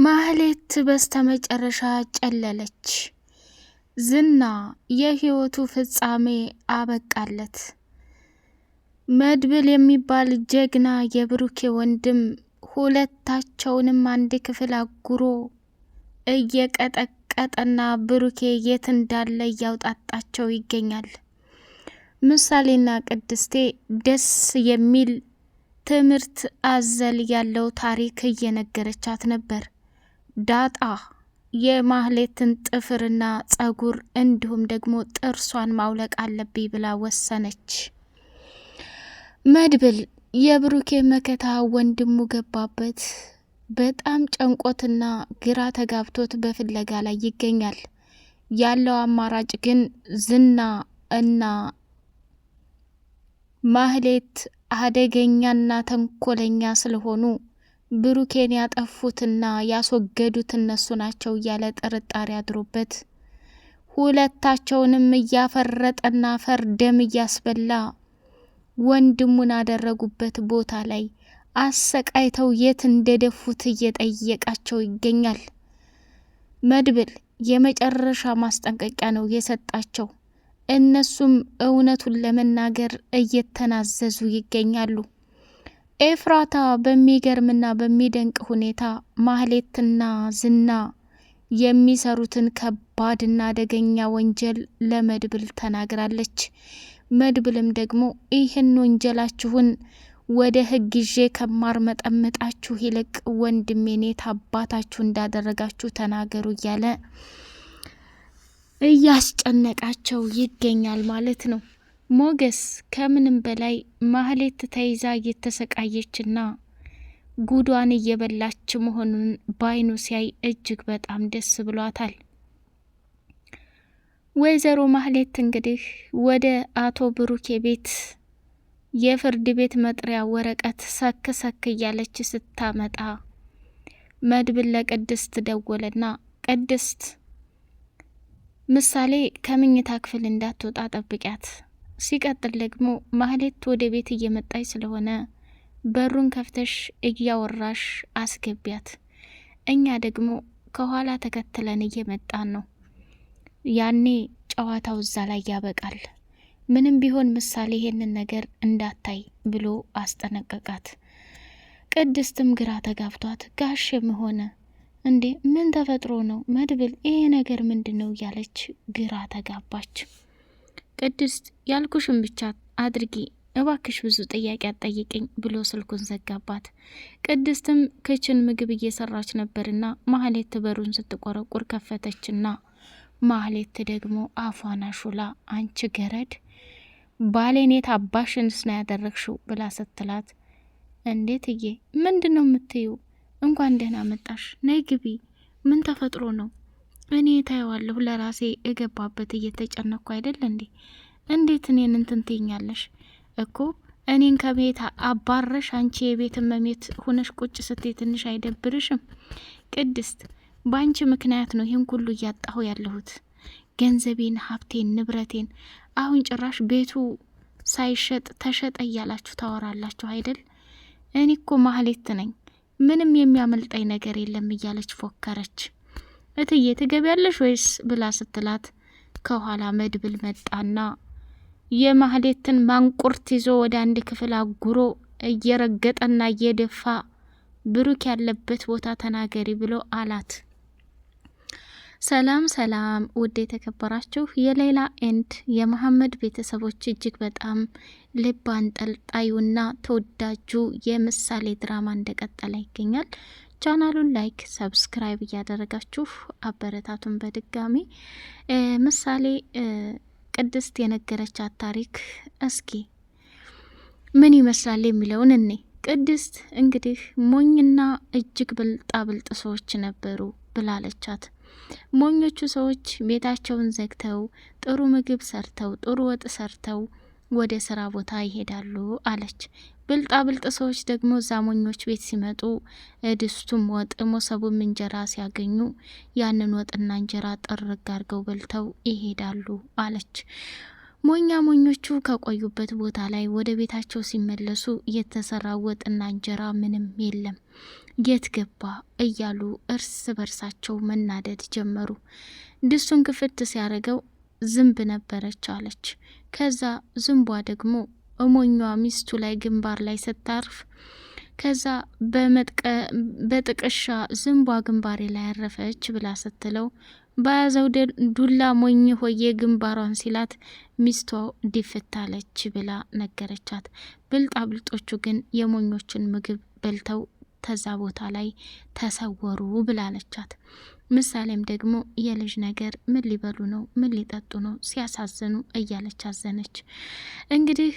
ማህሌት በስተመጨረሻ ጨለለች። ዝና የህይወቱ ፍጻሜ አበቃለት። መድብል የሚባል ጀግና የብሩኬ ወንድም ሁለታቸውንም አንድ ክፍል አጉሮ እየቀጠቀጠና ብሩኬ የት እንዳለ ያውጣጣቸው ይገኛል። ምሳሌና ቅድስቴ ደስ የሚል ትምህርት አዘል ያለው ታሪክ እየነገረቻት ነበር። ዳጣ የማህሌትን ጥፍርና ጸጉር እንዲሁም ደግሞ ጥርሷን ማውለቅ አለብኝ ብላ ወሰነች። መድብል የብሩኬ መከታ ወንድሙ ገባበት። በጣም ጨንቆትና ግራ ተጋብቶት በፍለጋ ላይ ይገኛል። ያለው አማራጭ ግን ዝና እና ማህሌት አደገኛና ተንኮለኛ ስለሆኑ ብሩኬን ያጠፉትና ያስወገዱት እነሱ ናቸው እያለ ጥርጣሬ አድሮበት ሁለታቸውንም እያፈረጠና ፈርደም እያስበላ ወንድሙን አደረጉበት ቦታ ላይ አሰቃይተው የት እንደደፉት እየጠየቃቸው ይገኛል። መድብል የመጨረሻ ማስጠንቀቂያ ነው የሰጣቸው። እነሱም እውነቱን ለመናገር እየተናዘዙ ይገኛሉ። ኤፍራታ በሚገርምና በሚደንቅ ሁኔታ ማህሌትና ዝና የሚሰሩትን ከባድና አደገኛ ወንጀል ለመድብል ተናግራለች። መድብልም ደግሞ ይህን ወንጀላችሁን ወደ ሕግ ይዤ ከማር መጠመጣችሁ ይልቅ ወንድሜን አባታችሁ እንዳደረጋችሁ ተናገሩ እያለ እያስጨነቃቸው ይገኛል ማለት ነው። ሞገስ ከምንም በላይ ማህሌት ተይዛ እየተሰቃየችና ጉዷን እየበላች መሆኑን ባይኑ ሲያይ እጅግ በጣም ደስ ብሏታል። ወይዘሮ ማህሌት እንግዲህ ወደ አቶ ብሩኬ ቤት የፍርድ ቤት መጥሪያ ወረቀት ሰክ ሰክ እያለች ስታመጣ መድብል ለቅድስት ደወለና ቅድስት ምሳሌ ከምኝታ ክፍል እንዳትወጣ ጠብቂያት፣ ሲቀጥል ደግሞ ማህሌት ወደ ቤት እየመጣች ስለሆነ በሩን ከፍተሽ እያወራሽ አስገቢያት፣ እኛ ደግሞ ከኋላ ተከትለን እየመጣን ነው፣ ያኔ ጨዋታው እዛ ላይ ያበቃል፣ ምንም ቢሆን ምሳሌ ይሄንን ነገር እንዳታይ ብሎ አስጠነቀቃት። ቅድስትም ግራ ተጋብቷት ጋሽም ሆነ እንዴ ምን ተፈጥሮ ነው መድብል ይሄ ነገር ምንድነው እያለች ግራ ተጋባች። ቅድስት ያልኩሽን ብቻ አድርጊ እባክሽ ብዙ ጥያቄ አትጠይቅኝ ብሎ ስልኩን ዘጋባት። ቅድስትም ክችን ምግብ እየሰራች ነበርና ማህሌት በሩን ስትቆረቁር ከፈተችና ማህሌት ደግሞ አፏን አሹላ አንቺ ገረድ ባሌን የት አባሽንስ ነው ያደረግሽው ብላ ስትላት እንዴት እዬ ምንድነው የምትዩ? እንኳን ደህና መጣሽ፣ ነይ ግቢ፣ ምን ተፈጥሮ ነው? እኔ ታየዋለሁ ለራሴ እገባበት እየተጨነኩ አይደል እንዴ? እንዴት እኔን እንትን ትይኛለሽ እኮ እኔን ከቤት አባረሽ አንቺ የቤት እመቤት ሆነሽ ቁጭ ስትይ ትንሽ አይደብርሽም? ቅድስት ባንቺ ምክንያት ነው ይህን ሁሉ እያጣሁ ያለሁት፣ ገንዘቤን፣ ሀብቴን፣ ንብረቴን። አሁን ጭራሽ ቤቱ ሳይሸጥ ተሸጠ እያላችሁ ታወራላችሁ አይደል? እኔ እኮ ማህሌት ነኝ፣ ምንም የሚያመልጠኝ ነገር የለም እያለች ፎከረች። እትዬ ትገቢያለሽ ወይስ ብላ ስትላት ከኋላ መድብል መጣና የማህሌትን ማንቁርት ይዞ ወደ አንድ ክፍል አጉሮ እየረገጠና እየደፋ ብሩክ ያለበት ቦታ ተናገሪ ብሎ አላት። ሰላም ሰላም ውድ የተከበራችሁ የሌላ ኤንድ የመሐመድ ቤተሰቦች እጅግ በጣም ልብ አንጠልጣዩና ተወዳጁ የምሳሌ ድራማ እንደቀጠለ ይገኛል። ቻናሉን ላይክ ሰብስክራይብ እያደረጋችሁ አበረታቱን። በድጋሚ ምሳሌ ቅድስት የነገረቻት ታሪክ እስኪ ምን ይመስላል የሚለውን እኔ ቅድስት እንግዲህ ሞኝና እጅግ ብልጣ ብልጥ ሰዎች ነበሩ ብላለቻት። ሞኞቹ ሰዎች ቤታቸውን ዘግተው ጥሩ ምግብ ሰርተው ጥሩ ወጥ ሰርተው ወደ ስራ ቦታ ይሄዳሉ አለች። ብልጣ ብልጥ ሰዎች ደግሞ እዛ ሞኞች ቤት ሲመጡ ድስቱም ወጥ ሞሰቡም እንጀራ ሲያገኙ ያንን ወጥና እንጀራ ጥርግ አርገው በልተው ይሄዳሉ አለች። ሞኞቹ ከቆዩበት ቦታ ላይ ወደ ቤታቸው ሲመለሱ የተሰራ ወጥና እንጀራ ምንም የለም። የት ገባ እያሉ እርስ በርሳቸው መናደድ ጀመሩ። ድስቱን ክፍት ሲያደርገው ዝንብ ነበረች አለች። ከዛ ዝንቧ ደግሞ እሞኟ ሚስቱ ላይ ግንባር ላይ ስታርፍ ከዛ በጥቅሻ ዝንቧ ግንባሬ ላይ ያረፈች ብላ ስትለው በያዘው ዱላ ሞኝ ሆዬ ግንባሯን ሲላት ሚስቷ ዲፍታለች ብላ ነገረቻት። ብልጣ ብልጦቹ ግን የሞኞችን ምግብ በልተው ተዛ ቦታ ላይ ተሰወሩ ብላለቻት። ምሳሌም ደግሞ የልጅ ነገር ምን ሊበሉ ነው፣ ምን ሊጠጡ ነው፣ ሲያሳዝኑ እያለች አዘነች። እንግዲህ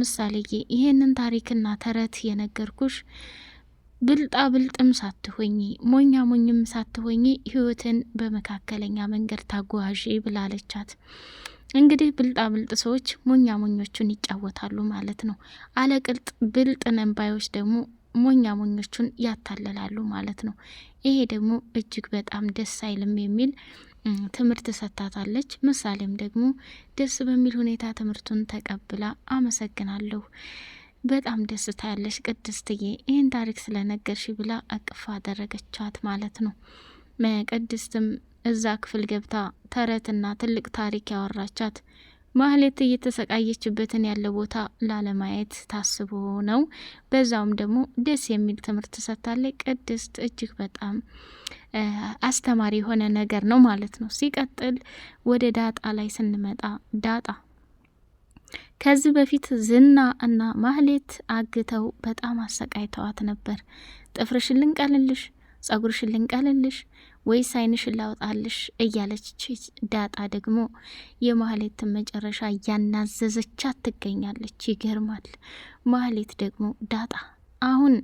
ምሳሌዬ ይሄንን ታሪክና ተረት የነገርኩሽ ብልጣ ብልጥም ሳትሆኚ ሞኛ ሞኝም ሳትሆኚ ህይወትን በመካከለኛ መንገድ ታጓዢ ብላለቻት። እንግዲህ ብልጣ ብልጥ ሰዎች ሞኛ ሞኞቹን ይጫወታሉ ማለት ነው። አለቅልጥ ብልጥ ነን ባዮች ደግሞ ሞኛ ሞኞቹን ያታለላሉ ማለት ነው። ይሄ ደግሞ እጅግ በጣም ደስ አይልም የሚል ትምህርት ሰጥታታለች። ምሳሌም ደግሞ ደስ በሚል ሁኔታ ትምህርቱን ተቀብላ አመሰግናለሁ፣ በጣም ደስታ ያለሽ ቅድስትዬ ይህን ታሪክ ስለነገርሽ ብላ አቅፋ አደረገቻት ማለት ነው። ቅድስትም እዛ ክፍል ገብታ ተረትና ትልቅ ታሪክ ያወራቻት ማህሌት እየተሰቃየችበትን ያለ ቦታ ላለማየት ታስቦ ነው። በዛውም ደግሞ ደስ የሚል ትምህርት ሰጥታለች ቅድስት። እጅግ በጣም አስተማሪ የሆነ ነገር ነው ማለት ነው። ሲቀጥል ወደ ዳጣ ላይ ስንመጣ ዳጣ ከዚህ በፊት ዝና እና ማህሌት አግተው በጣም አሰቃይተዋት ነበር። ጥፍርሽን ልንቀልልሽ፣ ጸጉርሽን ልንቀልልሽ ወይስ ዓይንሽን ላውጣልሽ እያለች ዳጣ ደግሞ የማህሌትን መጨረሻ እያናዘዘቻት ትገኛለች። ይገርማል። ማህሌት ደግሞ ዳጣ አሁን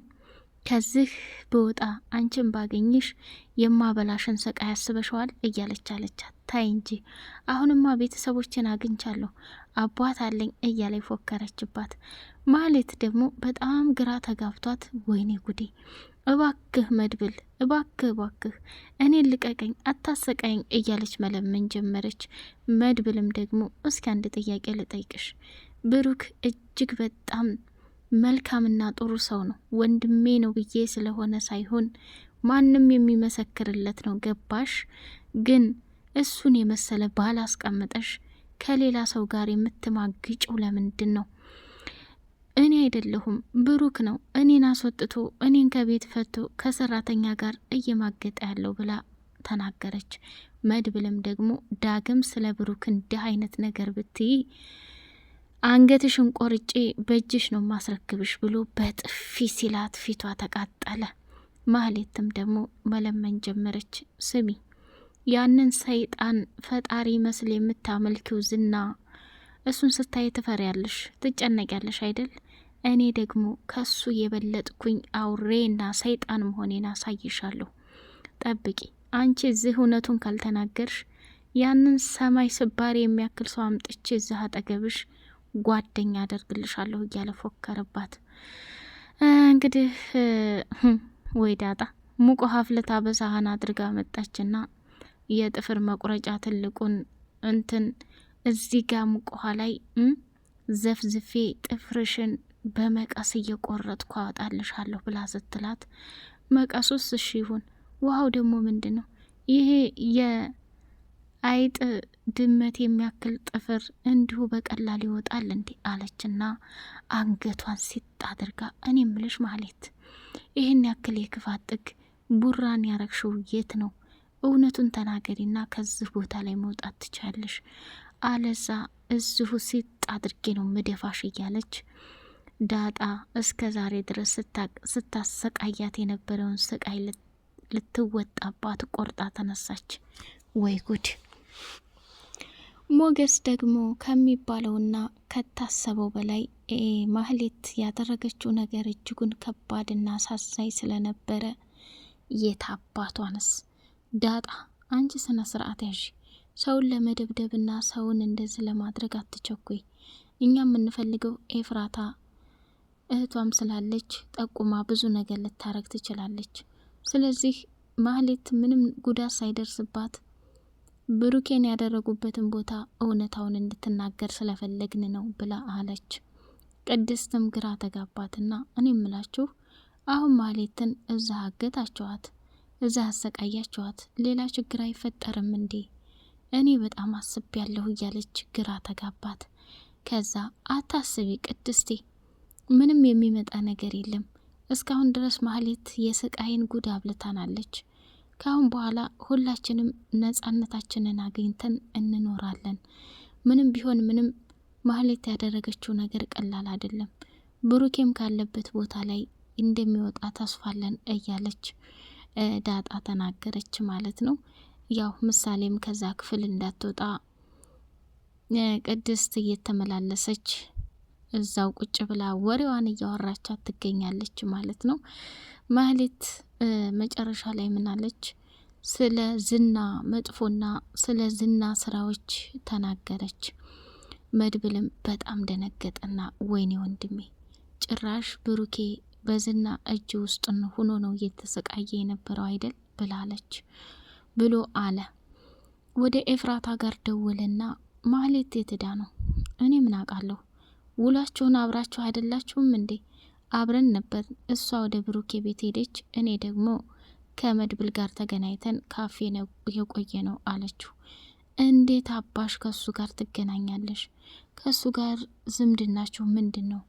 ከዚህ በወጣ አንቺን ባገኝሽ የማበላሽን ስቃይ ያስበሽዋል እያለች አለቻት። ታይ እንጂ አሁንማ ቤተሰቦችን አግኝቻለሁ አባት አለኝ እያለ ፎከረችባት። ማህሌት ደግሞ በጣም ግራ ተጋብቷት ወይኔ ጉዴ እባክህ መድብል እባክህ እኔን ልቀቀኝ አታሰቃይኝ እያለች መለመን ጀመረች። መድብልም ደግሞ እስኪ አንድ ጥያቄ ልጠይቅሽ፣ ብሩክ እጅግ በጣም መልካምና ጥሩ ሰው ነው። ወንድሜ ነው ብዬ ስለሆነ ሳይሆን ማንም የሚመሰክርለት ነው። ገባሽ? ግን እሱን የመሰለ ባል አስቀምጠሽ ከሌላ ሰው ጋር የምትማግጭው ለምንድን ነው? እኔ አይደለሁም ብሩክ ነው እኔን አስወጥቶ እኔን ከቤት ፈቶ ከሰራተኛ ጋር እየማገጠ ያለው ብላ ተናገረች። መድብልም ደግሞ ዳግም ስለ ብሩክ እንዲህ አይነት ነገር ብትይ አንገትሽን ቆርጬ በእጅሽ ነው ማስረክብሽ ብሎ በጥፊ ሲላት ፊቷ ተቃጠለ። ማህሌትም ደግሞ መለመን ጀመረች። ስሚ ያንን ሰይጣን ፈጣሪ መስል የምታመልኪው ዝና እሱን ስታይ ትፈሪያለሽ፣ ትጨነቂያለሽ አይደል? እኔ ደግሞ ከሱ የበለጥኩኝ አውሬና ሰይጣን መሆኔን አሳይሻለሁ። ጠብቂ። አንቺ እዚህ እውነቱን ካልተናገርሽ ያንን ሰማይ ስባሪ የሚያክል ሰው አምጥቼ እዚህ አጠገብሽ ጓደኛ አደርግልሻለሁ እያለ ፎከረባት። እንግዲህ ወይ ዳጣ ሙቆ ሀፍለታ በሳህን አድርጋ መጣችና የጥፍር መቁረጫ ትልቁን እንትን እዚህ ጋር ሙቆሃ ላይ ዘፍዝፌ ጥፍርሽን በመቀስ እየቆረጥኩ አወጣልሻለሁ ብላ ስትላት፣ መቀሱስ እሺ ይሁን፣ ውሃው ደግሞ ምንድን ነው? ይሄ የአይጥ ድመት የሚያክል ጥፍር እንዲሁ በቀላል ይወጣል እንዴ? አለችና አንገቷን ሲጥ አድርጋ፣ እኔ ምልሽ ማህሌት ይህን ያክል የክፋት ጥግ ቡራን ያረግሽው የት ነው? እውነቱን ተናገሪና ከዚህ ቦታ ላይ መውጣት ትቻለሽ፣ አለዛ እዚሁ ሲጥ አድርጌ ነው ምደፋሽ እያለች ዳጣ እስከ ዛሬ ድረስ ስታሰቃያት የነበረውን ስቃይ ልትወጣባት ቆርጣ ተነሳች። ወይ ጉድ! ሞገስ ደግሞ ከሚባለውና ከታሰበው በላይ ማህሌት ያደረገችው ነገር እጅጉን ከባድና አሳዛኝ ስለነበረ የታባቷንስ ዳጣ አንቺ ስነ ስርዓት ያዥ፣ ሰውን ለመደብደብና ሰውን እንደዚህ ለማድረግ አትቸኩይ። እኛ የምንፈልገው ኤፍራታ እህቷም ስላለች ጠቁማ ብዙ ነገር ልታረግ ትችላለች። ስለዚህ ማህሌት ምንም ጉዳት ሳይደርስባት ብሩኬን ያደረጉበትን ቦታ እውነታውን እንድትናገር ስለፈለግን ነው ብላ አለች። ቅድስትም ግራ ተጋባትና እኔ ምላችሁ አሁን ማህሌትን እዛ አገታችኋት፣ እዛ አሰቃያችኋት፣ ሌላ ችግር አይፈጠርም እንዴ? እኔ በጣም አስቤያለሁ እያለች ግራ ተጋባት። ከዛ አታስቢ ቅድስቴ፣ ምንም የሚመጣ ነገር የለም። እስካሁን ድረስ ማህሌት የስቃይን ጉድ አብልታናለች። ካሁን በኋላ ሁላችንም ነጻነታችንን አግኝተን እንኖራለን። ምንም ቢሆን ምንም ማህሌት ያደረገችው ነገር ቀላል አይደለም። ብሩኬም ካለበት ቦታ ላይ እንደሚወጣ ተስፋለን እያለች ዳጣ ተናገረች ማለት ነው። ያው ምሳሌም ከዛ ክፍል እንዳትወጣ ቅድስት እየተመላለሰች እዛው ቁጭ ብላ ወሬዋን እያወራቻት ትገኛለች ማለት ነው። ማህሌት መጨረሻ ላይ ምናለች? ስለ ዝና መጥፎና ስለ ዝና ስራዎች ተናገረች። መድብልም በጣም ደነገጠና ወይኔ ወንድሜ ጭራሽ ብሩኬ በዝና እጅ ውስጥ ሆኖ ነው እየተሰቃየ የነበረው አይደል ብላለች ብሎ አለ። ወደ ኤፍራታ ጋር ደወለና ማህሌት የትዳ ነው? እኔ ምን አውቃለሁ? ውላችሁን አብራችሁ አይደላችሁም እንዴ? አብረን ነበር። እሷ ወደ ብሩኬ ቤት ሄደች፣ እኔ ደግሞ ከመድብል ጋር ተገናኝተን ካፌ ነው የቆየ ነው አለችው። እንዴት አባሽ ከሱ ጋር ትገናኛለሽ? ከሱ ጋር ዝምድናችሁ ምንድን ነው?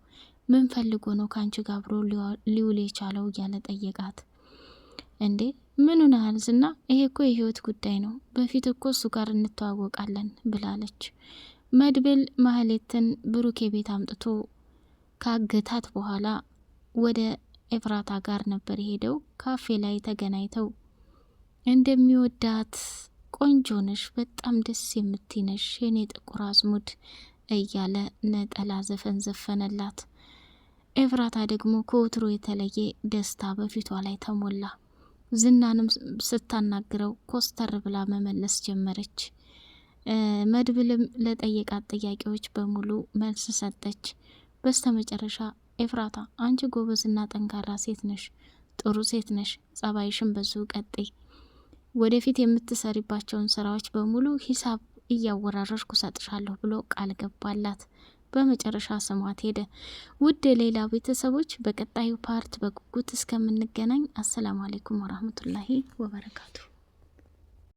ምን ፈልጎ ነው ካንቺ ጋር አብሮ ሊውል የቻለው እያለ ጠየቃት። እንዴ ምኑን ያህል ዝና፣ ይሄ እኮ የህይወት ጉዳይ ነው። በፊት እኮ እሱ ጋር እንተዋወቃለን ብላለች። መድብል ማህሌትን ብሩኬ ቤት አምጥቶ ካገታት በኋላ ወደ ኤፍራታ ጋር ነበር የሄደው። ካፌ ላይ ተገናኝተው እንደሚወዳት ቆንጆ ነሽ፣ በጣም ደስ የምትነሽ የኔ ጥቁር አዝሙድ እያለ ነጠላ ዘፈን ዘፈነላት። ኤፍራታ ደግሞ ከወትሮ የተለየ ደስታ በፊቷ ላይ ተሞላ። ዝናንም ስታናግረው ኮስተር ብላ መመለስ ጀመረች። መድብልም ለጠየቃት ጥያቄዎች በሙሉ መልስ ሰጠች። በስተመጨረሻ ኤፍራታ አንቺ ጎበዝና ጠንካራ ሴት ነሽ፣ ጥሩ ሴት ነሽ፣ ጸባይሽን በዙ ቀጥይ፣ ወደፊት የምትሰሪባቸውን ስራዎች በሙሉ ሂሳብ እያወራረሽኩ ሰጥሻለሁ ብሎ ቃል ገባላት። በመጨረሻ ስሟት ሄደ። ውድ ሌላ ቤተሰቦች በቀጣዩ ፓርት በጉጉት እስከምንገናኝ አሰላሙ አለይኩም ወራህመቱላሂ ወበረካቱ።